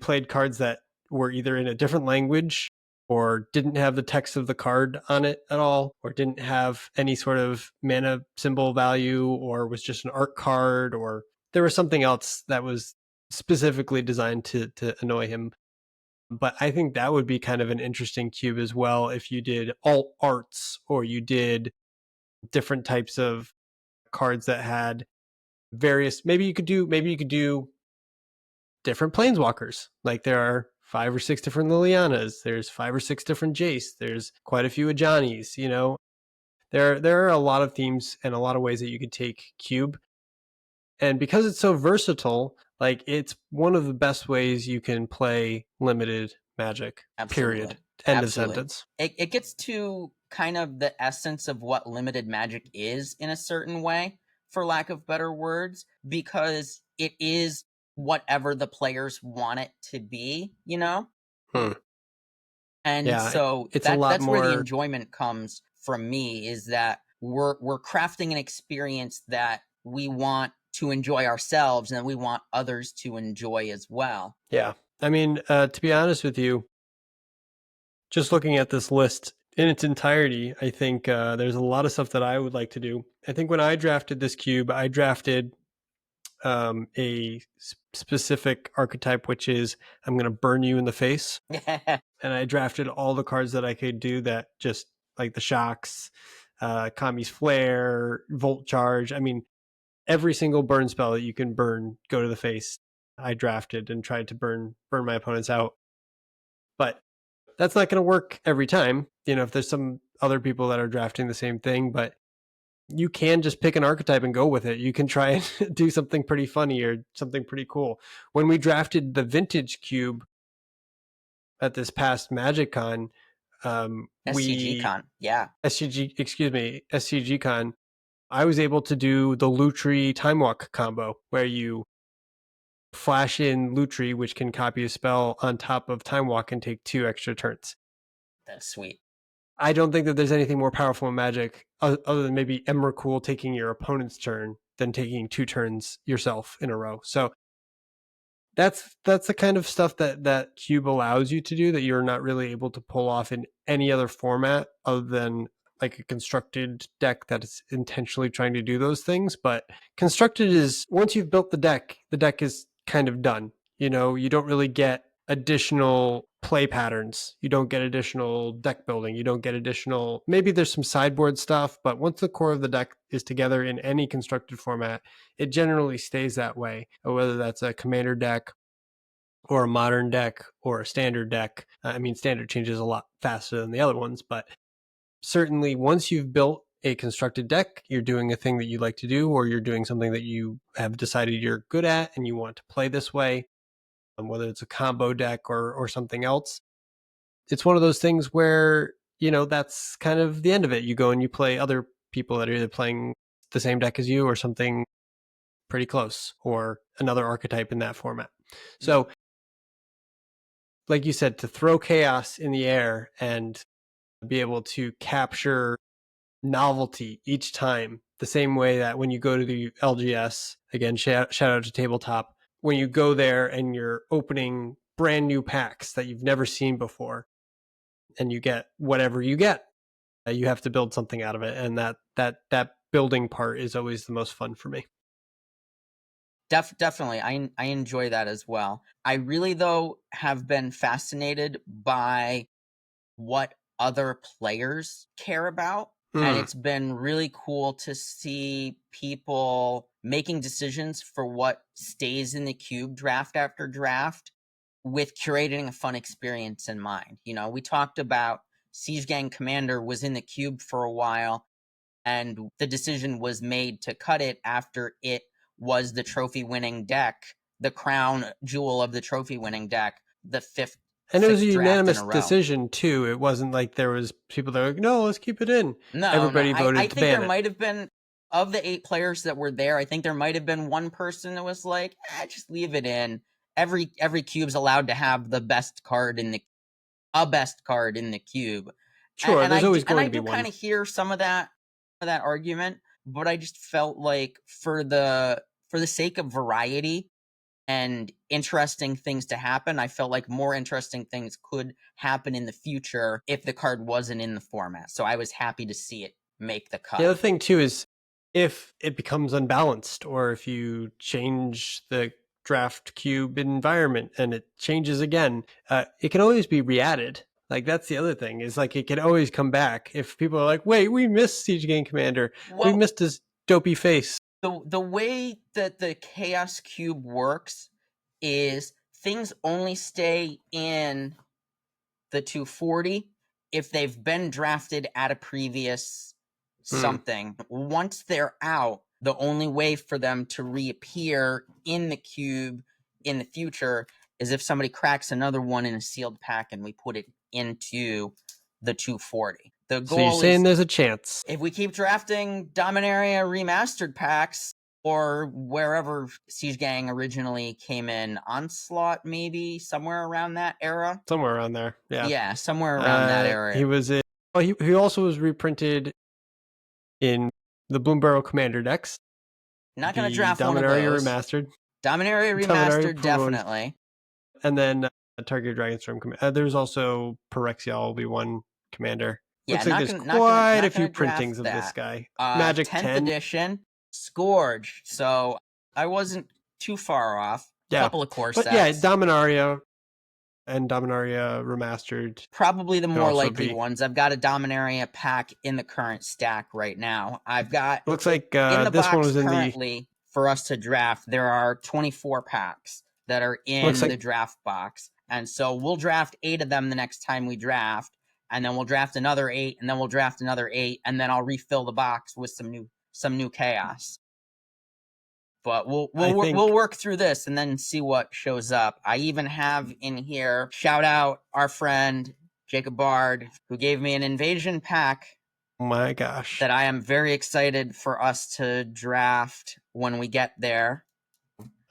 played cards that were either in a different language or didn't have the text of the card on it at all, or didn't have any sort of mana symbol value, or was just an art card, or there was something else that was specifically designed to annoy him. But I think that would be kind of an interesting cube as well if you did alt arts, or you did different types of cards that had various, maybe you could do different planeswalkers. Like there are 5 or 6 different Lilianas, there's 5 or 6 different Jace, there's quite a few Ajanis, you know. There are a lot of themes and a lot of ways that you could take cube. And because it's so versatile, like it's one of the best ways you can play limited Magic. Absolutely. Period. End of Absolutely. sentence. It gets to kind of the essence of what limited Magic is in a certain way, for lack of better words, because it is whatever the players want it to be, you know? Hmm. And Yeah, so it's a lot that's where the more. enjoyment comes from me, is that we're crafting an experience that we want to enjoy ourselves and we want others to enjoy as well. Yeah, I mean, to be honest with you, just looking at this list in its entirety, I think there's a lot of stuff that I would like to do. I think when I drafted this cube, I drafted a specific archetype, which is I'm going to burn you in the face. And I drafted all the cards that I could do that, just like the shocks, Kami's Flare, Volt Charge. I mean, every single burn spell that you can burn, go to the face, I drafted and tried to burn my opponents out. But that's not going to work every time. You know, if there's some other people that are drafting the same thing, but you can just pick an archetype and go with it. You can try and do something pretty funny or something pretty cool. When we drafted the vintage cube at this past Magic Con, SCG we Con, yeah. SCG Con, I was able to do the Lutri Time Walk combo where you flash in Lutri, which can copy a spell on top of Time Walk and take 2 extra turns. That's sweet. I don't think that there's anything more powerful in Magic other than maybe Emrakul taking your opponent's turn than taking 2 turns yourself in a row. So that's the kind of stuff that Cube allows you to do that you're not really able to pull off in any other format other than like a constructed deck that is intentionally trying to do those things. But constructed is, once you've built the deck is kind of done. You know, you don't really get additional play patterns. You don't get additional deck building. You don't get additional, maybe there's some sideboard stuff, but once the core of the deck is together in any constructed format, it generally stays that way. Whether that's a commander deck or a modern deck or a standard deck. I mean, standard changes a lot faster than the other ones, but certainly once you've built a constructed deck, you're doing a thing that you like to do, or you're doing something that you have decided you're good at and you want to play this way, whether it's a combo deck or something else. It's one of those things where, you know, that's kind of the end of it. You go and you play other people that are either playing the same deck as you or something pretty close, or another archetype in that format. So, like you said, to throw chaos in the air and be able to capture novelty each time, the same way that when you go to the LGS, again, shout out to Tabletop, when you go there and you're opening brand new packs that you've never seen before, and you get whatever you get, you have to build something out of it, and that building part is always the most fun for me. Definitely. I enjoy that as well. I really, though, have been fascinated by what other players care about. And it's been really cool to see people making decisions for what stays in the cube draft after draft with curating a fun experience in mind. You know, we talked about Siege Gang Commander was in the cube for a while, and the decision was made to cut it after it was the trophy winning deck, the crown jewel of the trophy winning deck, the fifth And it was a sixth draft in unanimous a row. decision too. It wasn't like there was people that were like, no, let's keep it in. No, Everybody voted I to think ban there it. might have been, of the 8 players that were there, I think there might have been one person that was like, just leave it in. every cube's allowed to have the best card in the a best card in the cube. Sure, there's always And going I to be do one. kind of hear some of that argument, but I just felt like for the sake of variety and interesting things to happen, I felt like more interesting things could happen in the future if the card wasn't in the format. So I was happy to see it make the The cut. other thing too is if it becomes unbalanced, or if you change the draft cube environment and it changes again, it can always be re-added. Like that's the other thing, is like it can always come back if people are like, wait, we missed Siege Gang Commander, we Well, missed his dopey face. the way that the Chaos Cube works is things only stay in the 240 if they've been drafted at a previous something. Once they're out, the only way for them to reappear in the cube in the future is if somebody cracks another one in a sealed pack and we put it into the 240. The So you're goal saying is, there's a chance. if we keep drafting Dominaria remastered packs, or wherever Siege Gang originally came in, Onslaught maybe, somewhere around that era. Somewhere around there, yeah. Yeah, somewhere around that era. He was in. Oh, he also was reprinted in the Boombarrow Commander decks. Not going to The draft one of Dominaria those. Remastered. Dominaria Dominaria Remastered, Promoted. definitely. And then Target Dragonstorm. There's also Pyrexial V1 Commander. Yeah, Looks like not there's gonna, quite a not few gonna draft printings of this that. guy. Magic 10th 10. edition, Scourge. So I wasn't too far off. Yeah. Couple of core But sets. yeah, Dominaria and Dominaria Remastered. Probably the could more also likely be. ones. I've got a Dominaria pack in the current stack right now. I've got Looks like in the this one box was in the. currently for us to draft. There are 24 packs that are in Looks like the draft box, and so we'll draft 8 of them the next time we draft, and then we'll draft another 8, and then we'll draft another 8, and then I'll refill the box with some new chaos. But we'll work through this and then see what shows up. I even have in here, shout out our friend Jacob Bard, who gave me an invasion pack. Oh my gosh. That I am very excited for us to draft when we get there.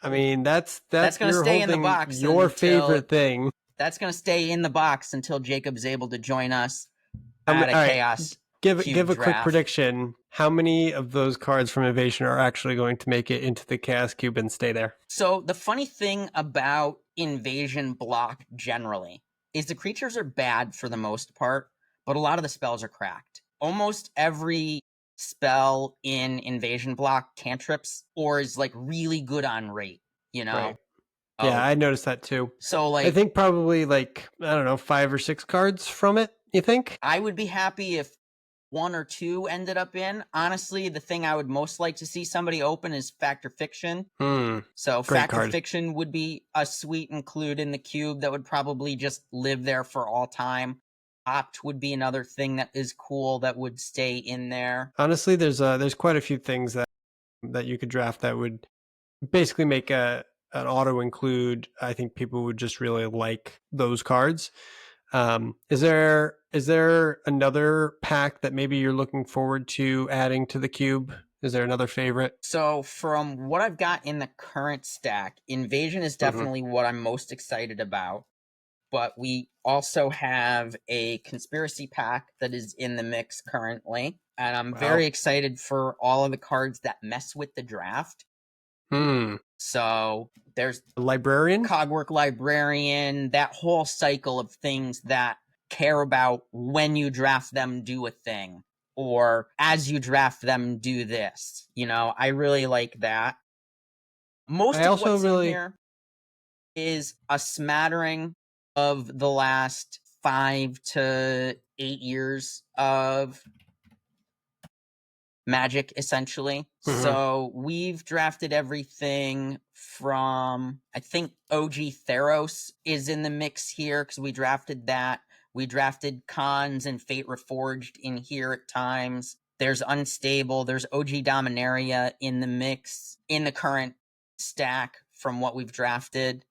I mean, that's going to stay in the box. Your favorite thing. That's going to stay in the box until Jacob's able to join us at a chaos. Give a quick prediction. How many of those cards from Invasion are actually going to make it into the Chaos Cube and stay there? So the funny thing about Invasion block generally is the creatures are bad for the most part, but a lot of the spells are cracked. Almost every spell in Invasion block cantrips or is like really good on rate, you know? Right. Yeah, I noticed that too. So like, I think probably like, I don't know, 5 or 6 cards from it, you think? I would be happy if 1 or 2 ended up in. Honestly, the thing I would most like to see somebody open is Factor Fiction. So Factor Fiction would be a sweet include in the cube that would probably just live there for all time. Opt would be another thing that is cool that would stay in there. Honestly, there's quite a few things that you could draft that would basically make an auto include. I think people would just really like those cards. Is there another pack that maybe you're looking forward to adding to the cube? Is there another favorite? So from what I've got in the current stack, Invasion is definitely what I'm most excited about. But we also have a conspiracy pack that is in the mix currently. And I'm very excited for all of the cards that mess with the draft. So there's Librarian, Cogwork Librarian, that whole cycle of things that care about when you draft them, do a thing, or as you draft them, do this. You know, I really like that. Most of what's in here is a smattering of the last 5 to 8 years of Magic, essentially. So we've drafted everything from, I think OG Theros is in the mix here because we drafted that. We drafted Khans and Fate Reforged in here at times. There's Unstable. There's OG Dominaria in the mix in the current stack from what we've drafted.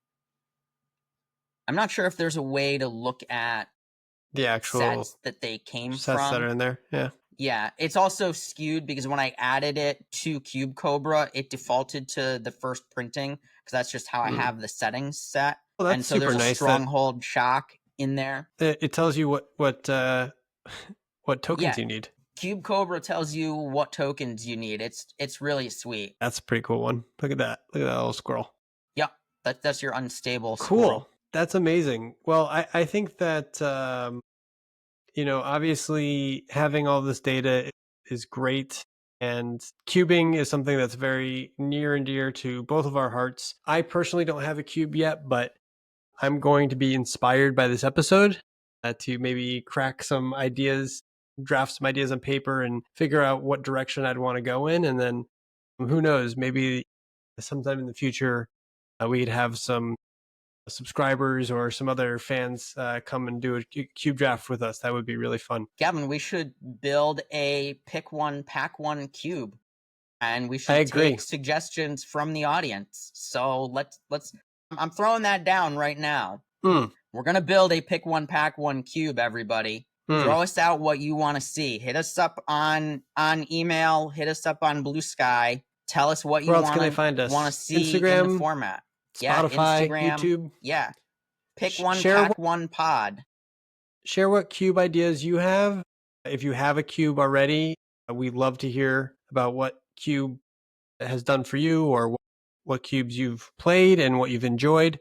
I'm not sure if there's a way to look at the actual sets that they came sets from. that are in there. Yeah, it's also skewed because when I added it to Cube Cobra, it defaulted to the first printing, because that's just how I Mm. have the settings set. Well, And that's so super there's a nice that stronghold shock in there. it tells you what tokens Yeah, you need. Cube Cobra tells you what tokens you need. It's really sweet. That's a pretty cool one. Look at that. Look at that little squirrel. Yep, that's your unstable Cool. squirrel. That's amazing. Well, I think that obviously having all this data is great. And cubing is something that's very near and dear to both of our hearts. I personally don't have a cube yet, but I'm going to be inspired by this episode to maybe crack some ideas, draft some ideas on paper, and figure out what direction I'd want to go in. And then who knows, maybe sometime in the future, we could have some subscribers or some other fans come and do a cube draft with us. That would be really fun. Gavin, we should build a pick one, pack one cube, and we I should agree. take suggestions from the audience. So let's. I'm throwing that down right now. Mm, We're gonna build a pick one, pack one cube. Everybody, mm. throw us out what you want to see. Hit us up on email. Hit us up on Blue Sky. Tell us what you Where else can they find want to us? see in the Instagram, format. Yeah, Spotify, Instagram. YouTube. Yeah, pick one, Share pack one pod. share what cube ideas you have. If you have a cube already, we'd love to hear about what cube has done for you or what cubes you've played and what you've enjoyed.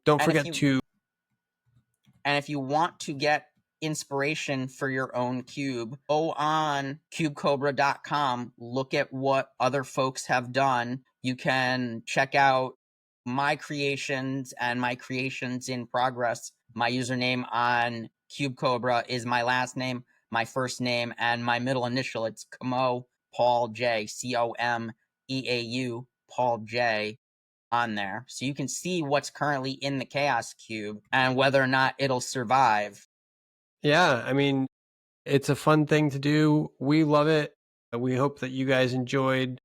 Don't And forget to if you want to get inspiration for your own cube, go on cubecobra.com, look at what other folks have done. You can check out my creations and my creations in progress. My username on Cube Cobra is my last name, my first name, and my middle initial. It's Comeau Paul J, COMEAU Paul J on there. So you can see what's currently in the Chaos Cube and whether or not it'll survive. Yeah, I mean, it's a fun thing to do. We love it. We hope that you guys enjoyed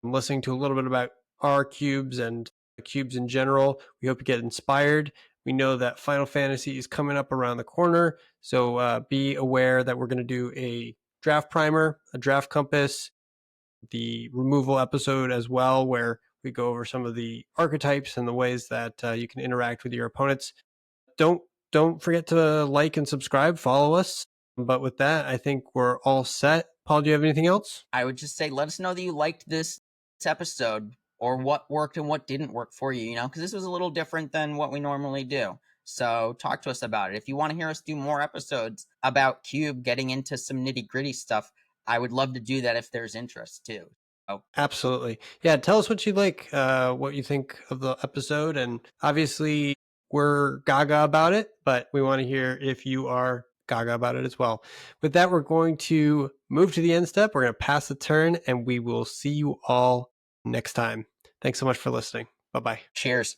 listening to a little bit about our cubes and cubes in general. We hope you get inspired. We know that Final Fantasy is coming up around the corner, so be aware that we're going to do a draft primer, a draft compass, the removal episode as well, where we go over some of the archetypes and the ways that you can interact with your opponents. Don't don't forget to like and subscribe, follow us. But with that, I think we're all set. Paul, do you have anything else? I would just say, let us know that you liked this episode or what worked and what didn't work for you, because this was a little different than what we normally do. So talk to us about it. If you want to hear us do more episodes about Cube, getting into some nitty gritty stuff, I would love to do that if there's interest too. So, Absolutely. Yeah, tell us what you like, what you think of the episode. And obviously, we're gaga about it, but we want to hear if you are gaga about it as well. With that, we're going to move to the end step. We're going to pass the turn, and we will see you all next time. Thanks so much for listening. Bye bye. cheers.